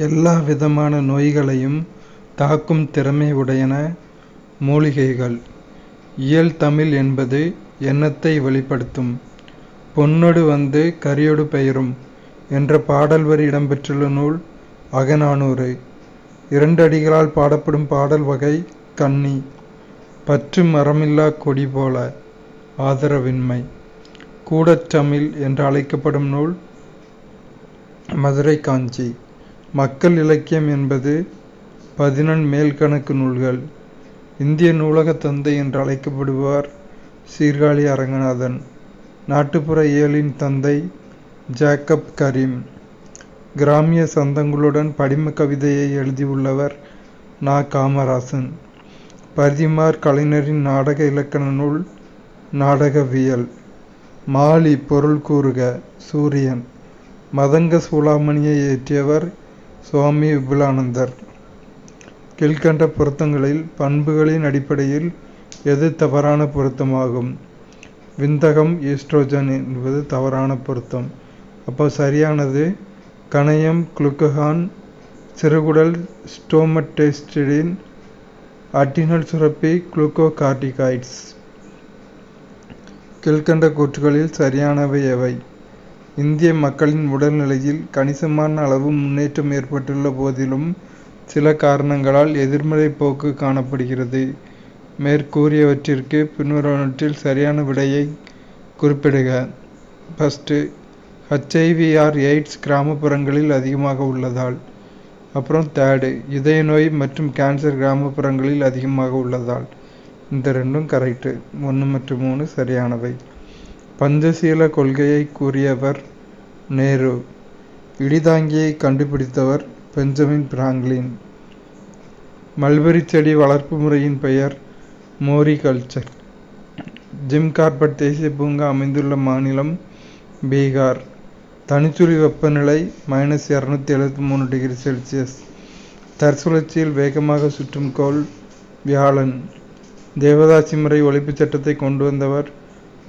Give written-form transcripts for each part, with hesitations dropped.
எல்லா விதமான நோய்களையும் தாக்கும் திறமை உடையன மூலிகைகள். இயல் தமிழ் என்பது எண்ணத்தை வெளிப்படுத்தும். பொன்னொடு வந்து கரியொடு பெயரும் என்ற பாடல் வரி இடம்பெற்றுள்ள நூல் அகநானூறு. 2 அடிகளால் பாடப்படும் பாடல் வகை கண்ணி. பற்று மரமில்லா கொடி போல ஆதரவின்மை. கூடற்றமிழ் என்று அழைக்கப்படும் நூல் மதுரை காஞ்சி. மக்கள் இலக்கியம் என்பது 11 மேல்கணக்கு நூல்கள். இந்திய நூலக தந்தை என்று அழைக்கப்படுவார் சீர்காழி அரங்கநாதன். நாட்டுப்புற இயலின் தந்தை ஜேக்கப் கரீம். கிராமிய சந்தங்களுடன் படிம கவிதையை எழுதியுள்ளவர் நா. காமராசன். பரிதிமாற் கலைஞரின் நாடக இலக்கண நூல் நாடகவியல். மாலி பொருள் கூறுக சூரியன். மதங்க சூளாமணியை இயற்றியவர் சுவாமி விபுலானந்தர். கீழ்கண்ட பொருத்தங்களில் பண்புகளின் அடிப்படையில் எது தவறான பொருத்தமாகும்? விந்தகம் ஈஸ்ட்ரோஜன் என்பது தவறான பொருத்தம். அப்போ சரியானது கணையம் குளுக்ககான், சிறுகுடல் ஸ்டோமட்டேஸ்டிடின், அட்ரினல் சுரப்பி குளுக்கோகார்டிகாய்ட்ஸ். கீழ்கண்ட கூற்றுகளில் சரியானவை எவை? இந்திய மக்களின் உடல்நிலையில் கணிசமான அளவு முன்னேற்றம் ஏற்பட்டுள்ள போதிலும் சில காரணங்களால் எதிர்மறை போக்கு காணப்படுகிறது. மேற்கூறியவற்றிற்கு பின்வருவனவற்றில் சரியான விடையை குறிப்பிடுக. ஃபஸ்ட்டு, HIV/AIDS கிராமப்புறங்களில் அதிகமாக உள்ளதால். அப்புறம் தேர்டு, இதய நோய் மற்றும் கேன்சர் கிராமப்புறங்களில் அதிகமாக உள்ளதால். இந்த 2ம் கரெக்டு. 1 மற்றும் 3 சரியானவை. பஞ்சசீல கொள்கையை கூறியவர் நேரு. இடிதாங்கியை கண்டுபிடித்தவர் பெஞ்சமின் பிராங்க்ளின். மல்பெரி செடி வளர்ப்பு முறையின் பெயர் மோரிகல்ச்சர். ஜிம் கார்பெட் தேசிய பூங்கா அமைந்துள்ள மாநிலம் பீகார். தனிச்சுழி வெப்பநிலை -273 டிகிரி செல்சியஸ். தற்சுழற்சியில் வேகமாக சுற்றும் கோள் வியாழன். தேவதாசி முறை ஒழிப்புச் சட்டத்தை கொண்டு வந்தவர்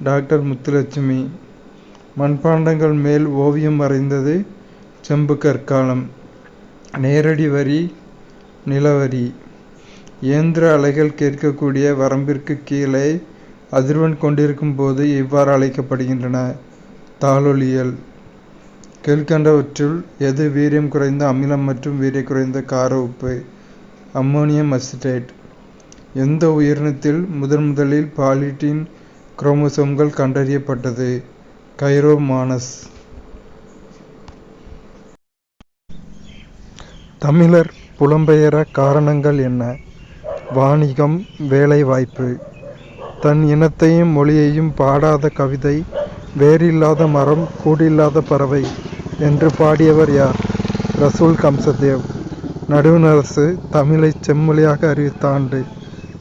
டாக்டர் முத்துலட்சுமி. மண்பாண்டங்கள் மேல் ஓவியம் வரைந்தது செம்பு கற்காலம். நேரடி வரி நிலவரி. இயந்திர அலைகள் கேட்கக்கூடிய வரம்பிற்கு கீழே அதிர்வெண் கொண்டிருக்கும் போது இவ்வாறு அழைக்கப்படுகின்றன. தாளொலியல். கீழ்கண்டவற்றுள் எது வீரியம் குறைந்த அமிலம் மற்றும் வீரிய குறைந்த கார உப்பு? Ammonium acetate. எந்த உயிரினத்தில் முதலில் பாலிட்டின் குரோமோசோம்கள் கண்டறியப்பட்டது? கைரோமானஸ். தமிழர் புலம்பெயர காரணங்கள் என்ன? வாணிகம், வேலைவாய்ப்பு. தன் இனத்தையும் மொழியையும் பாடாத கவிதை வேரில்லாத மரம் கூடில்லாத பறவை என்று பாடியவர் யார்? ரசூல் கம்சதேவ். நடுவணரசு தமிழை செம்மொழியாக அறிவித்த ஆண்டு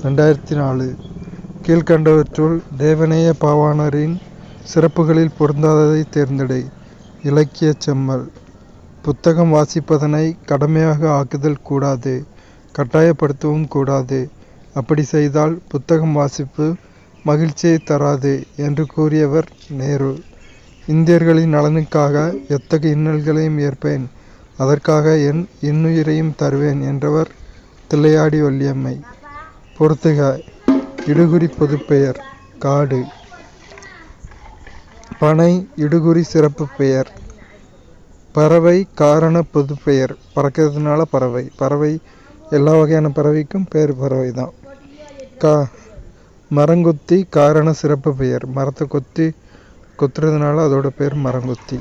2004. கீழ்கண்டவற்றுள் தேவநேய பாவாணரின் சிறப்புகளில் பொருந்தாததை தேர்ந்தெடு. இலக்கிய செம்மல். புத்தகம் வாசிப்பதனை கடமையாக ஆக்குதல் கூடாது, கட்டாயப்படுத்தவும் கூடாது. அப்படி செய்தால் புத்தகம் வாசிப்பு மகிழ்ச்சியை தராது என்று கூறியவர் நேரு. இந்தியர்களின் நலனுக்காக எத்தகைய இன்னல்களையும் ஏற்பேன், அதற்காக என் இன்னுயிரையும் தருவேன் என்றவர் தில்லையாடி வள்ளியம்மை. பொறுத்துக. இடுகுறி பொதுப்பெயர் காடு. பனை இடுகுறி சிறப்பு பெயர். பறவை காரண பொதுப்பெயர். பறக்கிறதுனால பறவை. பறவை எல்லா வகையான பறவைக்கும் பேர் பறவை தான். மரங்கொத்தி காரண சிறப்பு பெயர். மரத்தை கொத்துறதுனால அதோட பேர் மரங்கொத்தி.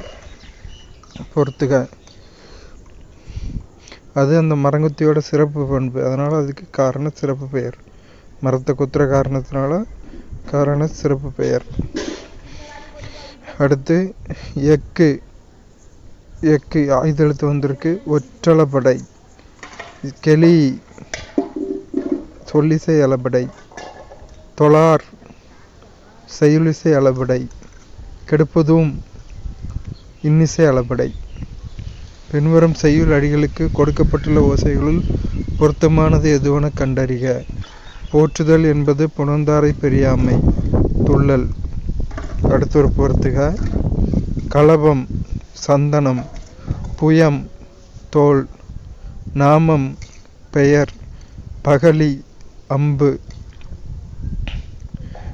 பொறுத்துக. அது அந்த மரங்கொத்தியோட சிறப்பு பண்பு, அதனால் அதுக்கு காரண சிறப்பு பெயர். மரத்தை கொத்துற காரணத்தினால காரண சிறப்பு பெயர். அடுத்து எக்கு. எக்கு ஆயுதெழுத்து வந்திருக்கு. ஒற்றளபடை. கெளி சொல்லிசை அளபடை. தொழார் செய்யுளிசை அளபடை. கெடுப்பதும் இன்னிசை அளபடை. பின்வரும் செய்யுள் அடிகளுக்கு கொடுக்கப்பட்டுள்ள ஓசைகளுள் பொருத்தமானது எதுவென கண்டறிக. போற்றுதல் என்பது புணர்ந்தாரை பெரியாமை. துள்ளல். அடுத்தொரு பொறுத்துக. களபம் சந்தனம். புயம் தோல். நாமம் பெயர், பகலி அம்பு.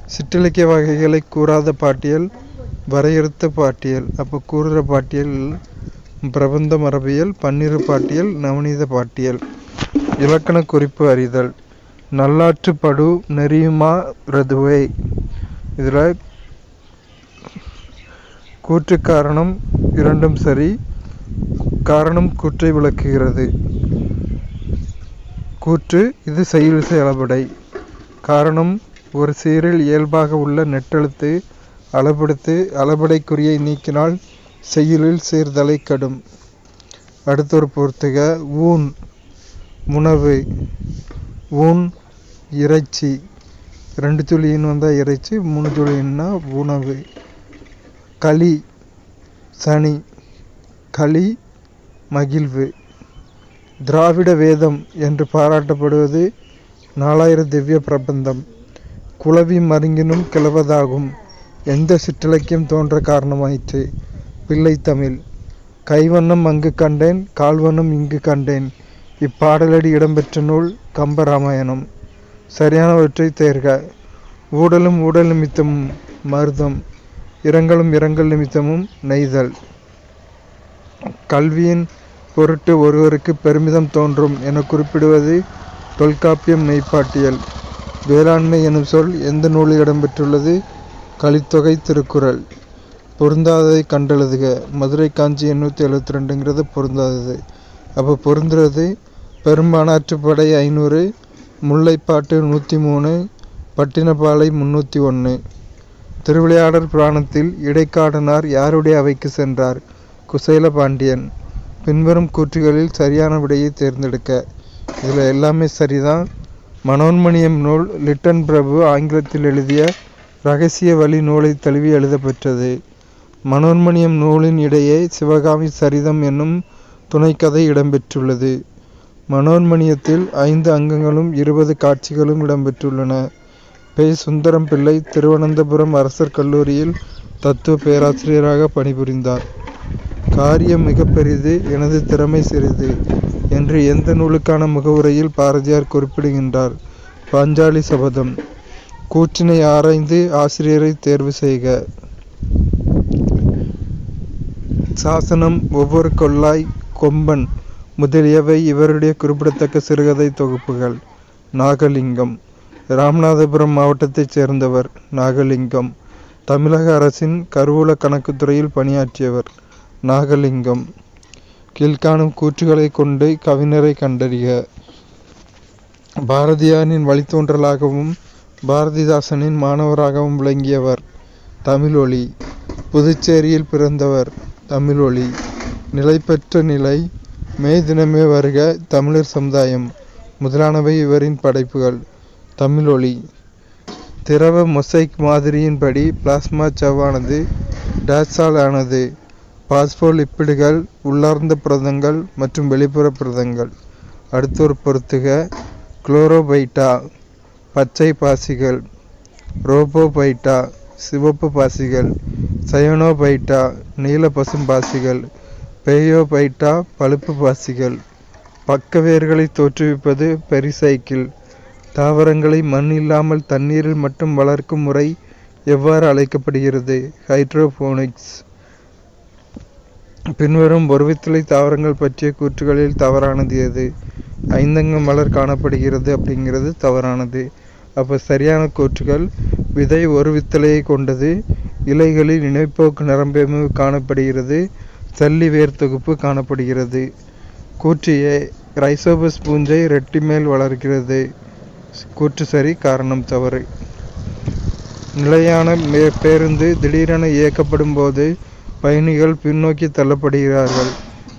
சிற்றிலக்கிய வகைகளை கூறாத பாட்டியல் வரையறுத்த பாட்டியல். அப்போ கூறுற பாட்டியல் பிரபந்த மரபியல், பன்னிரு பாட்டியல், நவநீத பாட்டியல். இலக்கண குறிப்பு அறிதல். நல்லாற்று படு நெறியுமா ரதுவை. இதில் கூற்று காரணம் இரண்டும் சரி. காரணம் கூற்றை விளக்குகிறது. கூற்று இது செய்யுளிசை அளபடை. காரணம் ஒரு சீரில் இயல்பாக உள்ள நெட்டெழுத்து அளபெடுத்து அளபடைக்குறியை நீக்கினால் செய்யுளில் சீர்தலை கடும். அடுத்தொரு பொறுத்துக. ஊன் உணவு. ஊன் இறைச்சி. 2 துளியின் வந்தால் இறைச்சி, 3 துளின்னா உணவு. களி சனி. களி மகிழ்வு. திராவிட வேதம் என்று பாராட்டப்படுவது 4000 திவ்ய பிரபந்தம். குளவி மருங்கினும் கிளவதாகும். எந்த சிற்றிலக்கியம் தோன்ற காரணமாயிற்று? பிள்ளைத்தமிழ். கைவண்ணம் அங்கு கண்டேன், கால்வண்ணம் இங்கு கண்டேன். இப்பாடலடி இடம்பெற்ற நூல் கம்பராமாயணம். சரியானவற்றை தேர்க. ஊடலும் ஊடல் நிமித்தமும் மருதம். இரங்கலும் இரங்கல் நிமித்தமும் நெய்தல். கல்வியின் பொருட்டு ஒருவருக்கு பெருமிதம் தோன்றும் என குறிப்பிடுவது தொல்காப்பியம் மெய்ப்பாட்டியல். வேளாண்மை எனும் சொல் எந்த நூலில் இடம்பெற்றுள்ளது? கலித்தொகை, திருக்குறள். பொருந்தாததை கண்டெழுதுக. மதுரை காஞ்சி 872ங்கிறது பொருந்தாதது. அப்போ பொருந்துறது பெரும்பானாற்றுப்படை 500, முல்லைப்பாட்டு 103, பட்டினப்பாலை 301. திருவிளையாடற் புராணத்தில் இடைக்காடனார் யாருடைய அவைக்கு சென்றார்? குசேல பாண்டியன். பின்வரும் கூற்றுகளில் சரியான விடையை தேர்ந்தெடுக்க. இதில் எல்லாமே சரிதான். மனோன்மணியம் நூல் லிட்டன் பிரபு ஆங்கிலத்தில் எழுதிய இரகசிய வழி நூலை தழுவி எழுதப்பெற்றது. மனோன்மணியம் நூலின் இடையே சிவகாமி சரிதம் என்னும் துணைக்கதை இடம்பெற்றுள்ளது. மனோன்மணியத்தில் 5 அங்கங்களும் 20 காட்சிகளும் இடம்பெற்றுள்ளன. பெ. சுந்தரம் பிள்ளை திருவனந்தபுரம் அரசர் கல்லூரியில் தத்துவ பேராசிரியராக பணிபுரிந்தார். காரியம் மிக பெரிது, எனது திறமை சிறிது என்று எந்த நூலுக்கான முகவுரையில் பாரதியார் குறிப்பிடுகின்றார்? பாஞ்சாலி சபதம். கூற்றினை ஆராய்ந்து ஆசிரியரை தேர்வு செய்க. சாசனம், ஒவ்வொரு கொள்ளாய், கொம்பன் முதலியவை இவருடைய குறிப்பிடத்தக்க சிறுகதை தொகுப்புகள். நாகலிங்கம். ராமநாதபுரம் மாவட்டத்தைச் சேர்ந்தவர். நாகலிங்கம். தமிழக அரசின் கருவூல கணக்குத்துறையில் பணியாற்றியவர். நாகலிங்கம். கீழ்காணும் கூற்றுகளை கொண்டு கவிஞரை கண்டறிக. பாரதியாரின் வழித்தோன்றலாகவும் பாரதிதாசனின் மாணவராகவும் விளங்கியவர். தமிழொலி. புதுச்சேரியில் பிறந்தவர். தமிழொலி. நிலைபெற்ற நிலை, மே தினமே வருக, தமிழர் சமுதாயம் முதலானவை இவரின் படைப்புகள். தமிழொலி. திரவ மொசைக் மாதிரியின்படி பிளாஸ்மா சவ்வானது டேஸால் ஆனது. பாஸ்போலிப்பிடுகள், உள்ளார்ந்த புரதங்கள் மற்றும் வெளிப்புற புரதங்கள். அடுத்தொரு பொறுத்துக. குளோரோபைட்டா பச்சை பாசிகள். ரோபோபைட்டா சிவப்பு பாசிகள். சயனோபைட்டா நீல பசும் பாசிகள். பேயோபைட்டா பழுப்பு பாசிகள். பக்க வேர்களை தோற்றுவிப்பது பெரிசைக்கிள். தாவரங்களை மண் இல்லாமல் தண்ணீரில் மட்டும் வளர்க்கும் முறை எவ்வாறு அழைக்கப்படுகிறது? ஹைட்ரோபோனிக்ஸ். பின்வரும் ஒருவித்தலை தாவரங்கள் பற்றிய கூற்றுகளில் தவறானது எது? 5 அங்க மலர் காணப்படுகிறது அப்படிங்கிறது தவறானது. அப்போ சரியான கூற்றுகள்: விதை ஒரு வித்தலையை கொண்டது, இலைகளில் இணைப்போக்கு நரம்பெமு காணப்படுகிறது, சல்லி வேர் தொகுப்பு காணப்படுகிறது. கூற்று ஏ, ரைசோபஸ் பூஞ்சை ரெட்டி மேல் வளர்கிறது. கூற்று சரி, காரணம் தவறு. நிலையான பேருந்து திடீரென இயக்கப்படும் போது பயணிகள் பின்னோக்கி தள்ளப்படுகிறார்கள்.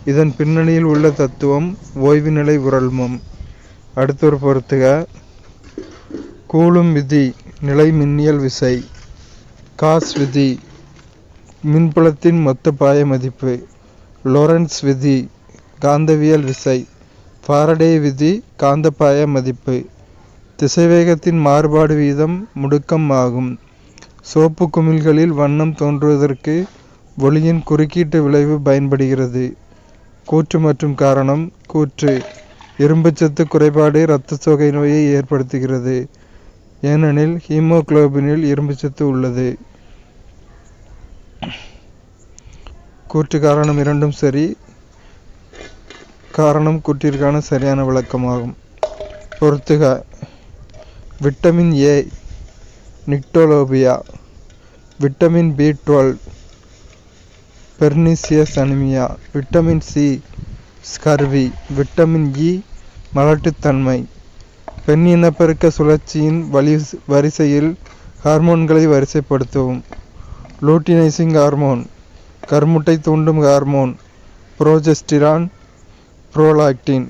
இதன் பின்னணியில் உள்ள தத்துவம் ஓய்வு நிலை உரல்மம். அடுத்தொரு பொறுத்துக. கூலும் விதி நிலை மின்னியல் விசை. காஸ் விதி மின்புலத்தின் மொத்த பாய மதிப்பு. லொரன்ஸ் விதி காந்தவியல் விசை. ஃபாரடே விதி காந்தப்பாய மதிப்பு. திசைவேகத்தின் மாறுபாடு வீதம் முடுக்கம் ஆகும். சோப்பு குமிழ்களில் வண்ணம் தோன்றுவதற்கு ஒளியின் குறுக்கீட்டு விளைவு பயன்படுகிறது. கூற்று மற்றும் காரணம். கூற்று: இரும்புச்சத்து குறைபாடு இரத்த சோகை நோயை ஏற்படுத்துகிறது, ஏனெனில் ஹீமோகுளோபினில் இரும்புச்சத்து உள்ளது. கூற்று காரணம் இரண்டும் சரி. காரணம் கூற்றிற்கான சரியான விளக்கமாகும். பொறுத்துக. Vitamin A nyctalopia, vitamin B12 pernicious anaemia, vitamin C scurvy, vitamin E மலட்டுத்தன்மை. பெண் இனப்பெருக்க சுழற்சியின் வரிசையில் ஹார்மோன்களை வரிசைப்படுத்தவும். லூட்டினைசிங் ஹார்மோன், கருமுட்டை தூண்டும் ஹார்மோன், புரோஜெஸ்டிரான், புரோலாக்டின்.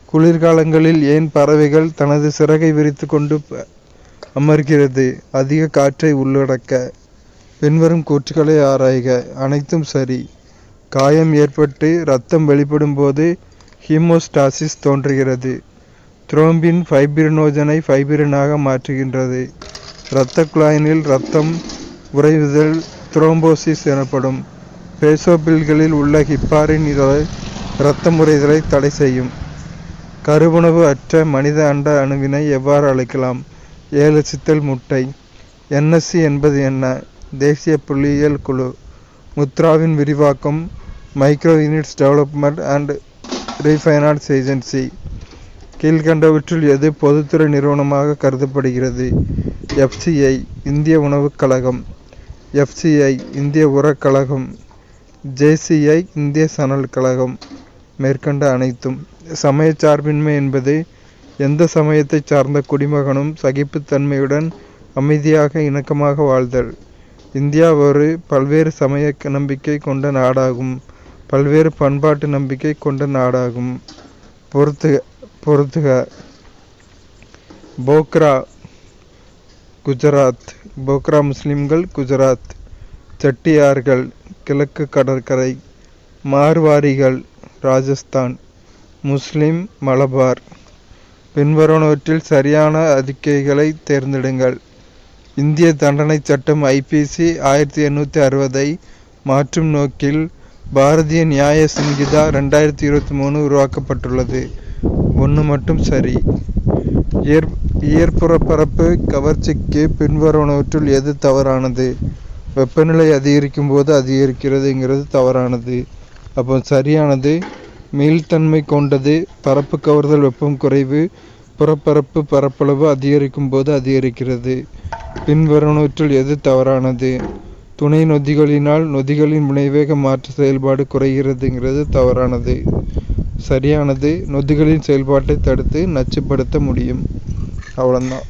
குளிர்காலங்களில் ஏன் பறவைகள் தனது சிறகை விரித்து கொண்டு அமர்கிறது? அதிக காற்றை உள்ளடக்க. பின்வரும் கூற்றுக்களை ஆராய்க. அனைத்தும் சரி. காயம் ஏற்பட்டு இரத்தம் வெளிப்படும் போது ஹீமோஸ்டாசிஸ் தோன்றுகிறது. த்ரோம்பின் ஃபைப்ரினோஜனை ஃபைப்ரினாக மாற்றுகின்றது. இரத்த குழாயினில் இரத்தம் உறைவுதல் த்ரோம்போசிஸ் எனப்படும். பேசோபில்களில் உள்ள ஹிப்பாரின் இரத்த முறைதலை தடை செய்யும். கருவுணவு அற்ற மனித அண்ட அணுவினை எவ்வாறு அழைக்கலாம்? 7 சித்தல் முட்டை. NSC என்பது என்ன? தேசிய புள்ளியியல் குழு. முத்ராவின் விரிவாக்கம் micro units development and refinance agency. கீழ்கண்டவற்றுள் எது பொதுத்துறை நிறுவனமாக கருதப்படுகிறது? FCI இந்திய உணவுக் கழகம், FCI இந்திய உரக் கழகம், JCI இந்திய சணல் கழகம். மேற்கண்ட அனைத்தும். சமயச்சார்பின்மை என்பது எந்த சமயத்தை சார்ந்த குடிமகனும் சகிப்புத்தன்மையுடன் அமைதியாக இணக்கமாக வாழ்தல். இந்தியா ஒரு பல்வேறு சமய நம்பிக்கை கொண்ட நாடாகும். பல்வேறு பண்பாட்டு நம்பிக்கை கொண்ட நாடாகும். பொறுத்துக. போக்ரா குஜராத். போக்ரா முஸ்லிம்கள் குஜராத். செட்டியார்கள் கிழக்கு கடற்கரை. மார்வாரிகள் ராஜஸ்தான். முஸ்லிம் மலபார். பின்வருவனவற்றில் சரியான அறிக்கைகளை தேர்ந்தெடுங்கள். இந்திய தண்டனை சட்டம் IPC 1860 மாற்றும் நோக்கில் பாரதிய நியாய சங்கிதா 2023 உருவாக்கப்பட்டுள்ளது. 1 மட்டும் சரி. இயற்புறப்பரப்பு கவர்ச்சிக்கு பின்வருவனவற்றுள் எது தவறானது? வெப்பநிலை அதிகரிக்கும் போது அதிகரிக்கிறதுங்கிறது தவறானது. அப்போ சரியானது மீள்தன்மை கொண்டது. பரப்பு கவர்தல் வெப்பம் குறைவு. புறப்பரப்பு பரப்பளவு அதிகரிக்கும் போது அதிகரிக்கிறது. பின்வருவனவற்றுள் எது தவறானது? துணை நொதிகளினால் நொதிகளின் வினைவேக மாற்ற செயல்பாடு குறைகிறதுங்கிறது தவறானது. சரியானது நொதிகளின் செயல்பாட்டை தடுத்து நச்சுப்படுத்த முடியும். அவ்வளோதான்.